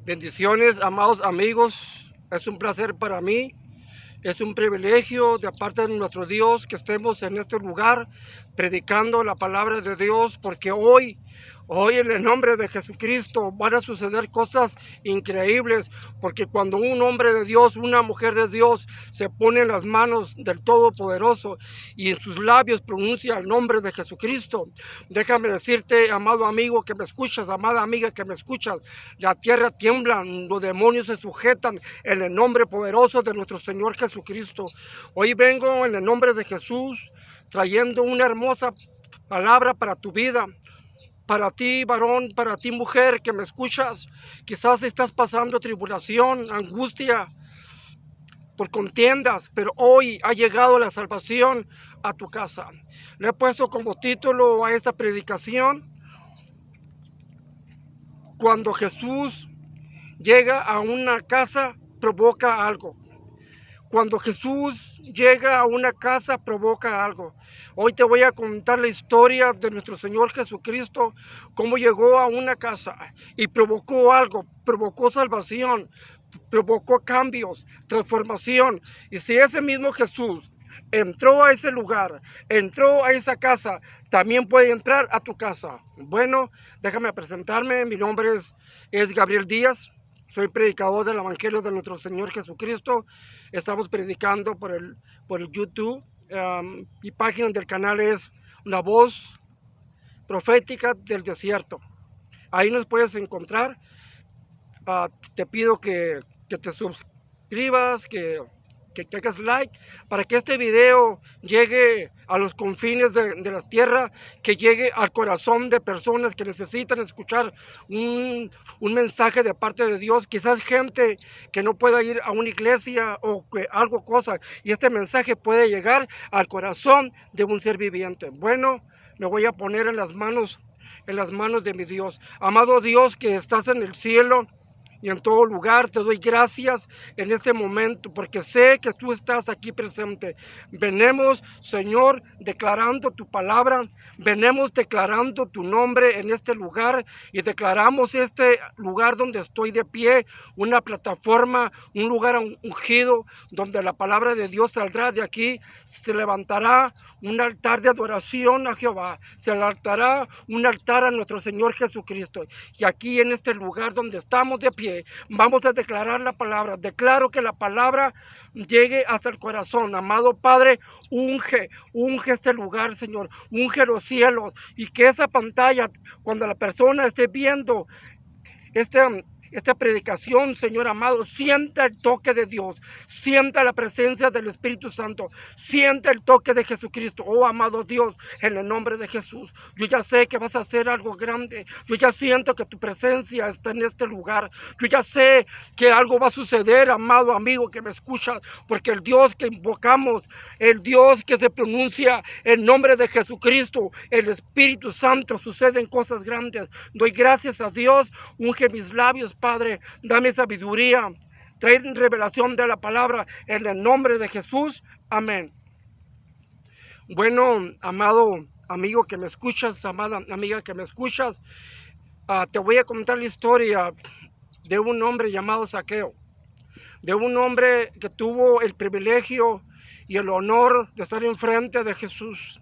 Bendiciones, amados amigos. Es un placer para mí. Es un privilegio de parte de nuestro Dios que estemos en este lugar predicando la palabra de Dios, porque hoy en el nombre de Jesucristo van a suceder cosas increíbles, porque cuando un hombre de Dios, una mujer de Dios se pone en las manos del Todopoderoso y en sus labios pronuncia el nombre de Jesucristo, déjame decirte, amado amigo que me escuchas, amada amiga que me escuchas, la tierra tiembla, los demonios se sujetan en el nombre poderoso de nuestro Señor Jesucristo. Hoy vengo en el nombre de Jesús trayendo una hermosa palabra para tu vida. Para ti, varón, para ti, mujer, que me escuchas, quizás estás pasando tribulación, angustia, por contiendas, pero hoy ha llegado la salvación a tu casa. Le he puesto como título a esta predicación: cuando Jesús llega a una casa, provoca algo. Cuando Jesús llega a una casa, provoca algo. Hoy te voy a contar la historia de nuestro Señor Jesucristo, cómo llegó a una casa y provocó algo, provocó salvación, provocó cambios, transformación. Y si ese mismo Jesús entró a ese lugar, entró a esa casa, también puede entrar a tu casa. Bueno, déjame presentarme. Mi nombre es Gabriel Díaz. Soy predicador del Evangelio de nuestro Señor Jesucristo. Estamos predicando por el YouTube. Mi página del canal es La Voz Profética del Desierto. Ahí nos puedes encontrar. Te pido que te suscribas, que hagas like, para que este video llegue a los confines de la tierra, que llegue al corazón de personas que necesitan escuchar un mensaje de parte de Dios. Quizás gente que no pueda ir a una iglesia o que algo cosa, y este mensaje puede llegar al corazón de un ser viviente. Bueno, me voy a poner en las manos de mi Dios. Amado Dios que estás en el cielo y en todo lugar, te doy gracias en este momento, porque sé que tú estás aquí presente. Venemos, Señor, declarando tu palabra, venemos declarando tu nombre en este lugar, y declaramos este lugar donde estoy de pie, una plataforma, un lugar ungido, donde la palabra de Dios saldrá de aquí. Se levantará un altar de adoración a Jehová, se levantará un altar a nuestro Señor Jesucristo, y aquí en este lugar donde estamos de pie, vamos a declarar la palabra. Declaro que la palabra llegue hasta el corazón. Amado Padre, unge este lugar, Señor, unge los cielos, y que esa pantalla, cuando la persona esté viendo esta predicación, Señor amado, sienta el toque de Dios, sienta la presencia del Espíritu Santo, sienta el toque de Jesucristo. Oh, amado Dios, en el nombre de Jesús, yo ya sé que vas a hacer algo grande. Yo ya siento que tu presencia está en este lugar. Yo ya sé que algo va a suceder, amado amigo que me escuchas, porque el Dios que invocamos, el Dios que se pronuncia el nombre de Jesucristo, el Espíritu Santo, suceden cosas grandes. Doy gracias a Dios. Unge mis labios, Padre, dame sabiduría, trae revelación de la palabra en el nombre de Jesús. Amén. Bueno, amado amigo que me escuchas, amada amiga que me escuchas, te voy a contar la historia de un hombre llamado Zaqueo, de un hombre que tuvo el privilegio y el honor de estar enfrente de Jesús.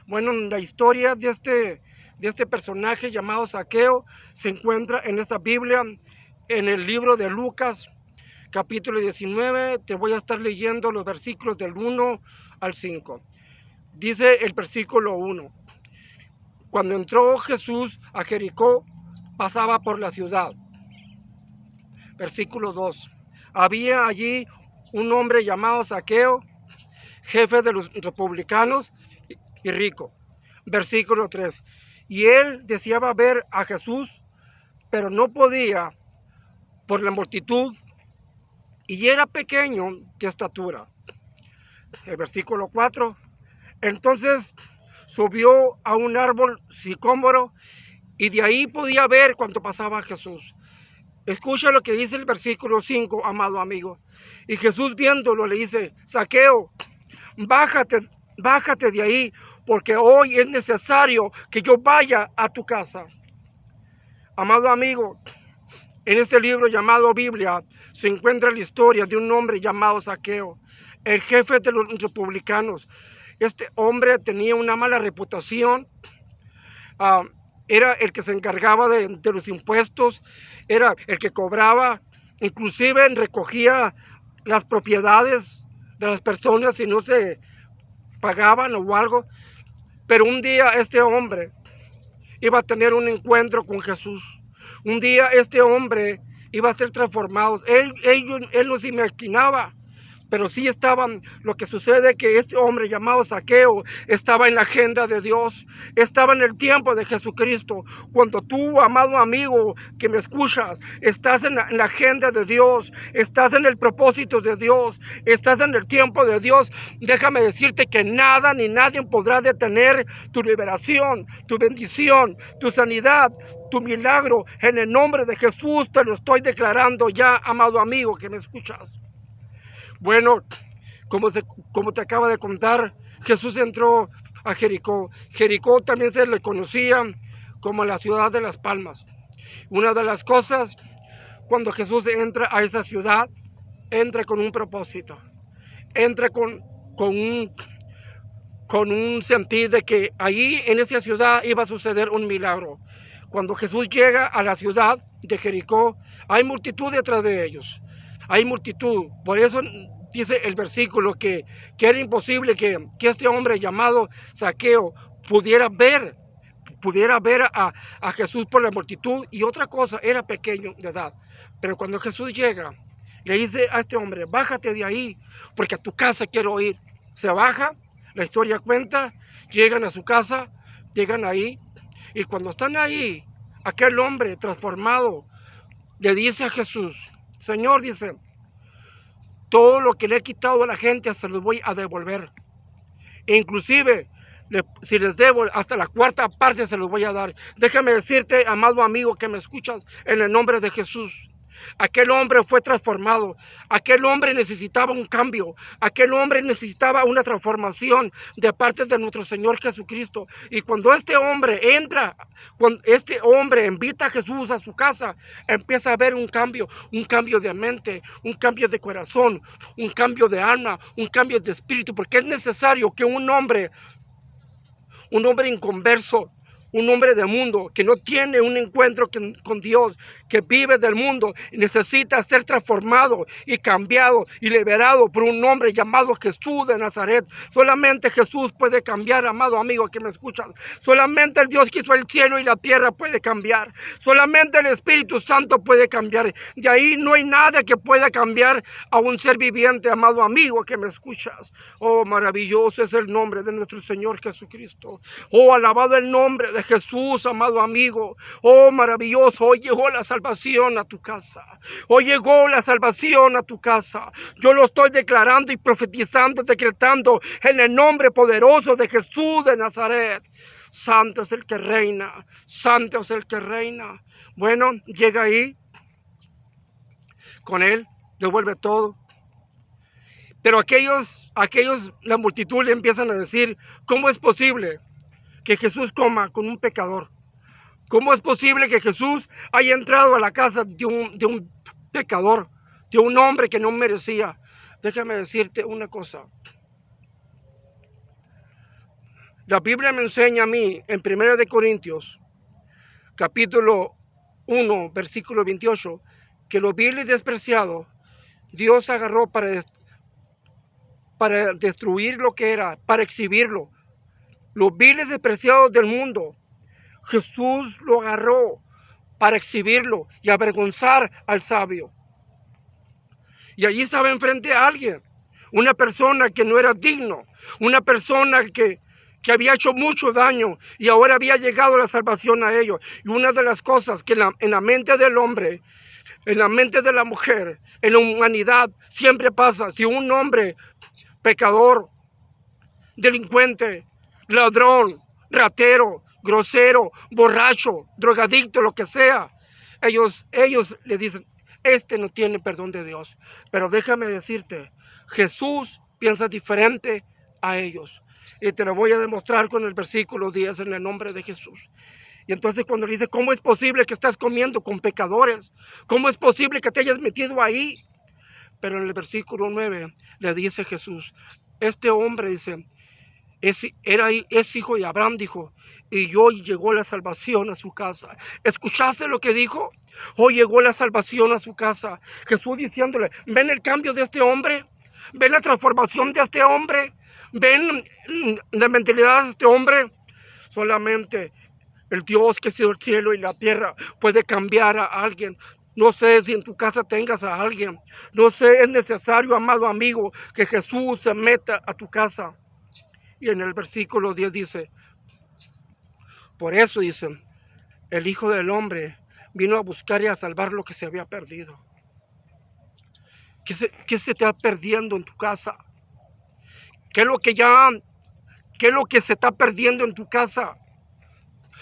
Bueno, la historia de este personaje llamado Zaqueo se encuentra en esta Biblia, en el libro de Lucas, capítulo 19. Te voy a estar leyendo los versículos del 1 al 5. Dice el versículo 1: cuando entró Jesús a Jericó, pasaba por la ciudad. Versículo 2: había allí un hombre llamado Zaqueo, jefe de los republicanos y rico. Versículo 3: y él deseaba ver a Jesús, pero no podía por la multitud, y era pequeño de estatura. El versículo 4: entonces subió a un árbol sicómoro, y de ahí podía ver cuando pasaba Jesús. Escucha lo que dice el versículo 5, amado amigo. Y Jesús, viéndolo, le dice: Zaqueo, bájate de ahí, porque hoy es necesario que yo vaya a tu casa. Amado amigo, En este libro llamado Biblia se encuentra la historia de un hombre llamado Zaqueo, el jefe de los republicanos. Este hombre tenía una mala reputación. ah, Era el que se encargaba de los impuestos, era el que cobraba, inclusive recogía las propiedades de las personas si no se pagaban o algo. Pero un día este hombre iba a tener un encuentro con Jesús. Un día este hombre iba a ser transformado. Él no se imaginaba, pero sí estaban. Lo que sucede es que este hombre llamado Zaqueo estaba en la agenda de Dios, estaba en el tiempo de Jesucristo. Cuando tú, amado amigo que me escuchas, estás en la agenda de Dios, estás en el propósito de Dios, estás en el tiempo de Dios, déjame decirte que nada ni nadie podrá detener tu liberación, tu bendición, tu sanidad, tu milagro. En el nombre de Jesús te lo estoy declarando ya, amado amigo que me escuchas. Bueno, como te acaba de contar, Jesús entró a Jericó. Jericó también se le conocía como la ciudad de las palmas. Una de las cosas, cuando Jesús entra a esa ciudad, entra con un propósito. Entra con un sentido de que ahí en esa ciudad iba a suceder un milagro. Cuando Jesús llega a la ciudad de Jericó, hay multitud detrás de ellos. Hay multitud. Por eso dice el versículo que era imposible que este hombre llamado Zaqueo pudiera ver a Jesús por la multitud. Y otra cosa, era pequeño de edad. Pero cuando Jesús llega, le dice a este hombre: bájate de ahí, porque a tu casa quiero ir. Se baja, la historia cuenta, llegan a su casa, llegan ahí, y cuando están ahí, aquel hombre transformado le dice a Jesús: Señor, dice, todo lo que le he quitado a la gente se los voy a devolver. E inclusive, si les debo, hasta la cuarta parte se los voy a dar. Déjame decirte, amado amigo que me escuchas, en el nombre de Jesús, aquel hombre fue transformado. Aquel hombre necesitaba un cambio. Aquel hombre necesitaba una transformación de parte de nuestro Señor Jesucristo. Y cuando este hombre entra, cuando este hombre invita a Jesús a su casa, empieza a ver un cambio de mente, un cambio de corazón, un cambio de alma, un cambio de espíritu, porque es necesario que un hombre inconverso, un hombre del mundo que no tiene un encuentro con Dios, que vive del mundo, necesita ser transformado y cambiado y liberado por un hombre llamado Jesús de Nazaret. Solamente Jesús puede cambiar, amado amigo que me escuchas. Solamente el Dios que hizo el cielo y la tierra puede cambiar. Solamente el Espíritu Santo puede cambiar. De ahí no hay nada que pueda cambiar a un ser viviente, amado amigo que me escuchas. Oh, maravilloso es el nombre de nuestro Señor Jesucristo. Oh, alabado el nombre de Jesús, amado amigo. Oh, maravilloso. Hoy llegó la salvación a tu casa. Hoy llegó la salvación a tu casa. Yo lo estoy declarando y profetizando, decretando en el nombre poderoso de Jesús de Nazaret. Santo es el que reina. Santo es el que reina. Bueno, llega ahí. Con él devuelve todo. Pero aquellos, la multitud le empiezan a decir: ¿cómo es posible que Jesús coma con un pecador? ¿Cómo es posible que Jesús haya entrado a la casa de un pecador, de un hombre que no merecía? Déjame decirte una cosa. La Biblia me enseña a mí en 1 de Corintios, capítulo 1, versículo 28, que lo vil y despreciado Dios agarró para destruir lo que era, para exhibirlo. Los viles despreciados del mundo, Jesús lo agarró para exhibirlo y avergonzar al sabio. Y allí estaba enfrente a alguien, una persona que no era digno, una persona que había hecho mucho daño y ahora había llegado la salvación a ellos. Y una de las cosas que en la mente del hombre, en la mente de la mujer, en la humanidad siempre pasa: si un hombre pecador, delincuente, ladrón, ratero, grosero, borracho, drogadicto, lo que sea, ellos le dicen: este no tiene perdón de Dios. Pero déjame decirte, Jesús piensa diferente a ellos. Y te lo voy a demostrar con el versículo 10 en el nombre de Jesús. Y entonces cuando le dice, ¿cómo es posible que estás comiendo con pecadores? ¿Cómo es posible que te hayas metido ahí? Pero en el versículo 9 le dice Jesús, este hombre dice, es hijo de Abraham, dijo, y hoy llegó la salvación a su casa. ¿Escuchaste lo que dijo? Hoy llegó la salvación a su casa. Jesús diciéndole, ¿ven el cambio de este hombre? ¿Ven la transformación de este hombre? ¿Ven la mentalidad de este hombre? Solamente el Dios que hizo el cielo y la tierra puede cambiar a alguien. No sé si en tu casa tengas a alguien. No sé, es necesario, amado amigo, que Jesús se meta a tu casa. Y en el versículo 10 dice, por eso dicen, el Hijo del Hombre vino a buscar y a salvar lo que se había perdido. ¿Qué se está perdiendo en tu casa? ¿Qué es lo que se está perdiendo en tu casa?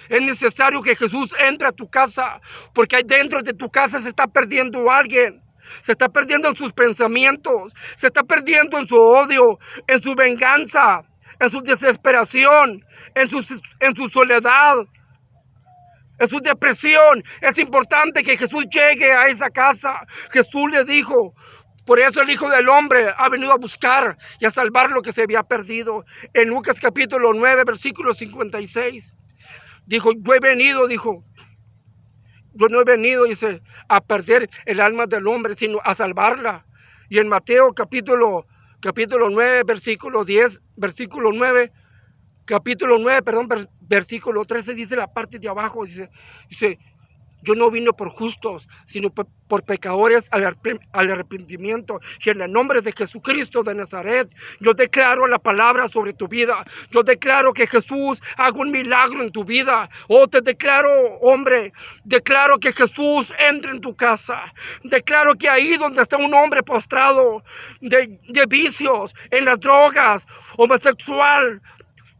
Es necesario que Jesús entre a tu casa, porque ahí dentro de tu casa se está perdiendo alguien. Se está perdiendo en sus pensamientos, se está perdiendo en su odio, en su venganza, en su desesperación, en su soledad, en su depresión. Es importante que Jesús llegue a esa casa. Jesús le dijo, por eso el Hijo del Hombre ha venido a buscar y a salvar lo que se había perdido. En Lucas capítulo 9, versículo 56. Dijo, yo no he venido, dice, a perder el alma del hombre, sino a salvarla. Y en Mateo capítulo 9, versículo 10, versículo 9, versículo 13, dice la parte de abajo, dice, yo no vine por justos, sino por pecadores al arrepentimiento. Y en el nombre de Jesucristo de Nazaret, yo declaro la palabra sobre tu vida. Yo declaro que Jesús haga un milagro en tu vida. Oh, te declaro, hombre, declaro que Jesús entre en tu casa. Declaro que ahí donde está un hombre postrado de vicios, en las drogas, homosexual,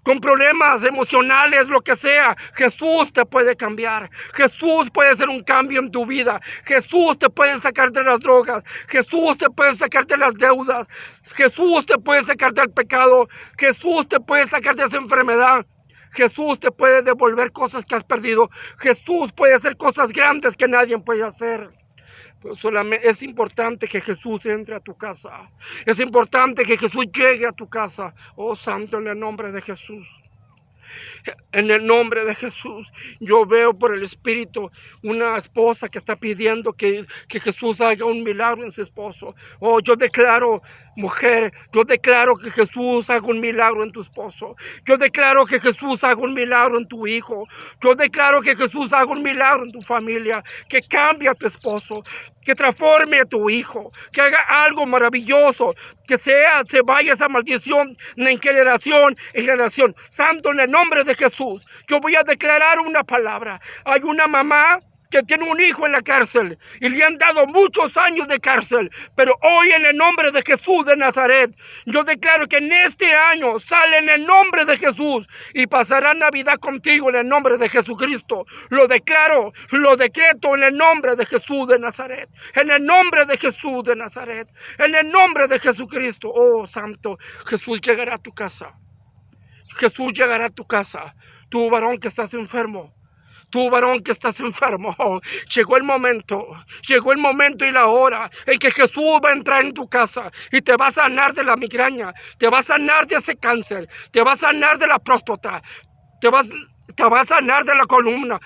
con problemas emocionales, lo que sea, Jesús te puede cambiar. Jesús puede hacer un cambio en tu vida. Jesús te puede sacar de las drogas. Jesús te puede sacar de las deudas. Jesús te puede sacar del pecado. Jesús te puede sacar de esa enfermedad. Jesús te puede devolver cosas que has perdido. Jesús puede hacer cosas grandes que nadie puede hacer. Pero solamente es importante que Jesús entre a tu casa. Es importante que Jesús llegue a tu casa. Oh, Santo, en el nombre de Jesús. En el nombre de Jesús, yo veo por el Espíritu una esposa que está pidiendo que Jesús haga un milagro en su esposo. Oh, yo declaro, mujer, yo declaro que Jesús haga un milagro en tu esposo. Yo declaro que Jesús haga un milagro en tu hijo. Yo declaro que Jesús haga un milagro en tu familia, que cambie a tu esposo, que transforme a tu hijo, que haga algo maravilloso, que se vaya esa maldición en generación en generación. Santo, en el nombre de Jesús, yo voy a declarar una palabra. Hay una mamá que tiene un hijo en la cárcel y le han dado muchos años de cárcel, pero hoy en el nombre de Jesús de Nazaret, yo declaro que en este año sale en el nombre de Jesús y pasará Navidad contigo en el nombre de Jesucristo. Lo declaro, lo decreto en el nombre de Jesús de Nazaret, en el nombre de Jesús de Nazaret, en el nombre de Jesucristo. Oh, Santo, Jesús llegará a tu casa. Jesús llegará a tu casa. Tú, varón que estás enfermo. Tú, varón que estás enfermo, llegó el momento y la hora en que Jesús va a entrar en tu casa y te va a sanar de la migraña, te va a sanar de ese cáncer, te va a sanar de la próstata, te va a sanar de la columna.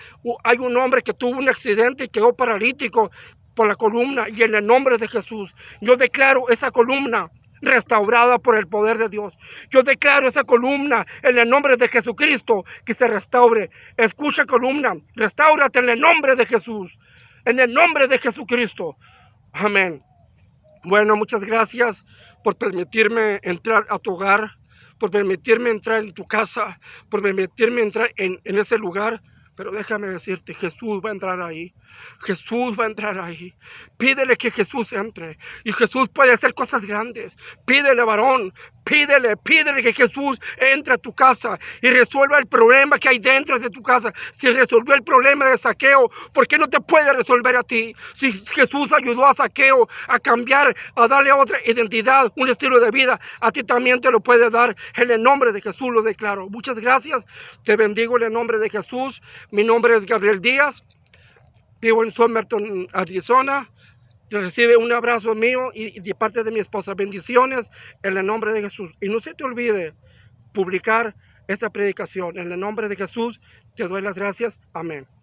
Hay un hombre que tuvo un accidente y quedó paralítico por la columna, y en el nombre de Jesús, yo declaro esa columna restaurada por el poder de Dios. Yo declaro esa columna en el nombre de Jesucristo que se restaure. Escucha, columna, restáurate en el nombre de Jesús, en el nombre de Jesucristo. Amén. Bueno, muchas gracias por permitirme entrar a tu hogar, por permitirme entrar en tu casa, por permitirme entrar en ese lugar. Pero déjame decirte, Jesús va a entrar ahí. Jesús va a entrar ahí. Pídele que Jesús entre. Y Jesús puede hacer cosas grandes. Pídele, varón. Pídele que Jesús entre a tu casa y resuelva el problema que hay dentro de tu casa. Si resolvió el problema de Zaqueo, ¿por qué no te puede resolver a ti? Si Jesús ayudó a Zaqueo a cambiar, a darle otra identidad, un estilo de vida, a ti también te lo puede dar. En el nombre de Jesús lo declaro. Muchas gracias. Te bendigo en el nombre de Jesús. Mi nombre es Gabriel Díaz. Vivo en Somerton, Arizona. Recibe un abrazo mío y de parte de mi esposa. Bendiciones en el nombre de Jesús. Y no se te olvide publicar esta predicación. En el nombre de Jesús te doy las gracias. Amén.